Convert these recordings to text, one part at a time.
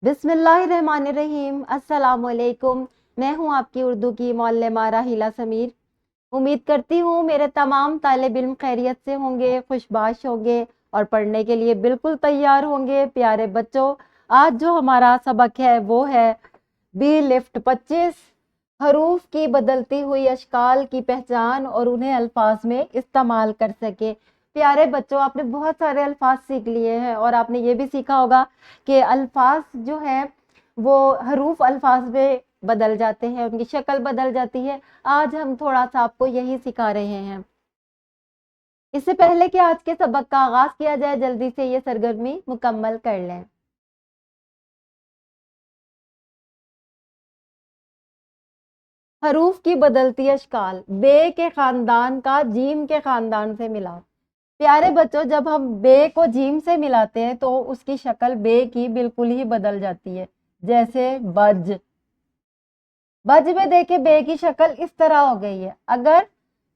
बिस्मिल्लाहिर्रहमानिर्रहीम। अस्सलाम वालेकुम। मैं हूं आपकी उर्दू की मौल्लमा राहिला समीर। उम्मीद करती हूँ मेरे तमाम तालिब इल्म खैरियत से होंगे, खुशबाश होंगे और पढ़ने के लिए बिल्कुल तैयार होंगे। प्यारे बच्चों, आज जो हमारा सबक है वो है बी लिफ्ट 25, हरूफ की बदलती हुई अशकाल की पहचान और उन्हें अल्फाज में इस्तेमाल कर सके। प्यारे बच्चों, आपने बहुत सारे अल्फाज सीख लिए हैं और आपने ये भी सीखा होगा कि अल्फाज जो है वो हरूफ अल्फाज में बदल जाते हैं, उनकी शक्ल बदल जाती है। आज हम थोड़ा सा आपको यही सिखा रहे हैं। इससे पहले कि आज के सबक का आगाज किया जाए, जल्दी से ये सरगर्मी मुकम्मल कर लें। हरूफ की बदलती अशकाल, बे के खानदान का जीम के खानदान से मिला। प्यारे बच्चों, जब हम बे को जीम से मिलाते हैं तो उसकी शक्ल बे की बिल्कुल ही बदल जाती है। जैसे बज, बज में देखे बे की शक्ल इस तरह हो गई है। अगर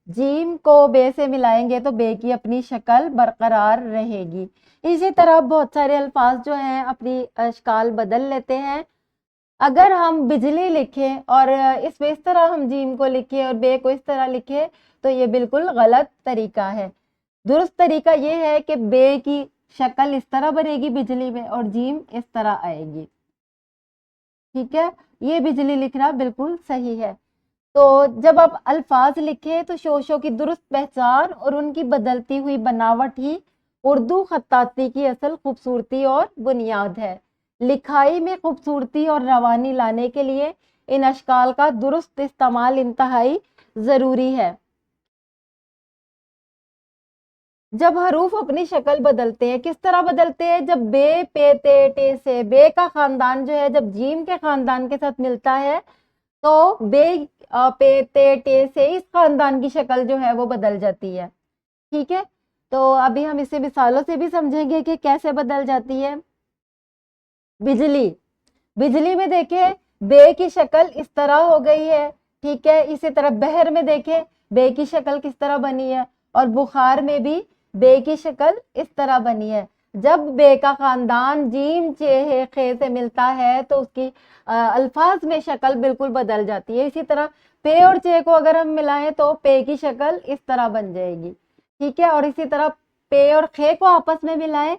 जीम को बे से मिलाएंगे तो बे की अपनी शक्ल बरकरार रहेगी। इसी तरह बहुत सारे अल्फाज जो हैं अपनी अशकाल बदल लेते हैं। अगर हम बिजली लिखें और इसमें इस तरह हम जीम को लिखें और बे को इस तरह लिखें तो ये बिल्कुल गलत तरीका है। दुरुस्त तरीका ये है कि बे की शक्ल इस तरह बनेगी बिजली में और जीम इस तरह आएगी। ठीक है, ये बिजली लिखना बिल्कुल सही है। तो जब आप अल्फाज लिखें तो शोशों की दुरुस्त पहचान और उनकी बदलती हुई बनावट ही उर्दू खत्ताती की असल खूबसूरती और बुनियाद है। लिखाई में खूबसूरती और रवानी लाने के लिए इन अशकाल का दुरुस्त इस्तेमाल इंतहाई ज़रूरी है। जब हरूफ अपनी शक्ल बदलते हैं, किस तरह बदलते हैं? जब बे, पे, ते, टे से बे का खानदान जो है जब जीम के खानदान के साथ मिलता है तो बे, पे, ते, टे से इस खानदान की शक्ल जो है वो बदल जाती है। ठीक है, तो अभी हम इसे मिसालों से भी समझेंगे कि कैसे बदल जाती है। बिजली, बिजली में देखें बे की शक्ल इस तरह हो गई है। ठीक है, इसी तरह बहर में देखें बे की शक्ल किस तरह बनी है और बुखार में भी बे की शक्ल इस तरह बनी है। जब बे का खानदान जीम, चे, खे से मिलता है तो उसकी अल्फाज में शक्ल बिल्कुल बदल जाती है। इसी तरह पे और चे को अगर हम मिलाएं तो पे की शक्ल इस तरह बन जाएगी। ठीक है, और इसी तरह पे और खे को आपस में मिलाएं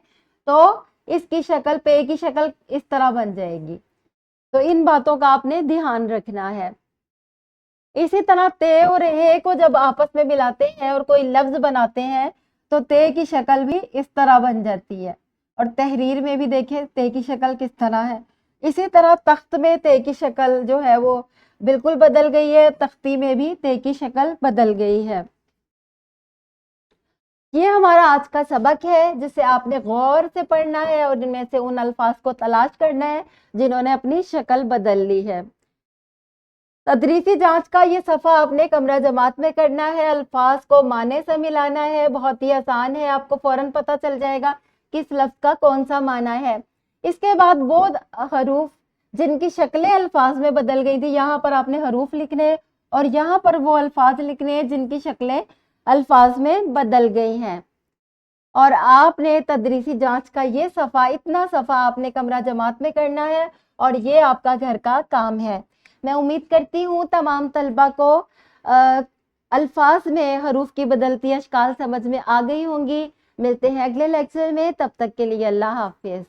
तो इसकी शक्ल, पे की शक्ल इस तरह बन जाएगी। तो इन बातों का आपने ध्यान रखना है। इसी तरह ते और हे को जब आपस में मिलाते हैं और कोई लफ्ज बनाते हैं तो ते की शक्ल भी इस तरह बन जाती है। और तहरीर में भी देखें ते की शक्ल किस तरह है। इसी तरह तख्त में ते की शक्ल जो है वो बिल्कुल बदल गई है, तख्ती में भी ते की शक्ल बदल गई है। ये हमारा आज का सबक है जिसे आपने गौर से पढ़ना है और इनमें से उन अल्फाज को तलाश करना है जिन्होंने अपनी शक्ल बदल ली है। तदरीसी जांच का ये सफ़ा आपने कमरा जमात में करना है, अल्फाज को माने से मिलाना है। बहुत ही आसान है, आपको फौरन पता चल जाएगा किस लफ्ज का कौन सा माना है। इसके बाद वो हरूफ जिनकी शक्लें अल्फाज में बदल गई थी, यहाँ पर आपने हरूफ लिखने और यहाँ पर वो अल्फाज लिखने जिनकी शक्लें अल्फाज में बदल गई हैं। और आपने तदरीसी जांच का ये सफ़ा, इतना सफ़ा आपने कमरा जमात में करना है और ये आपका घर का काम है। मैं उम्मीद करती हूँ तमाम तलबा को अल्फाज में हरूफ की बदलती अशकाल समझ में आ गई होंगी। मिलते हैं अगले लेक्चर में, तब तक के लिए अल्लाह हाफिज़।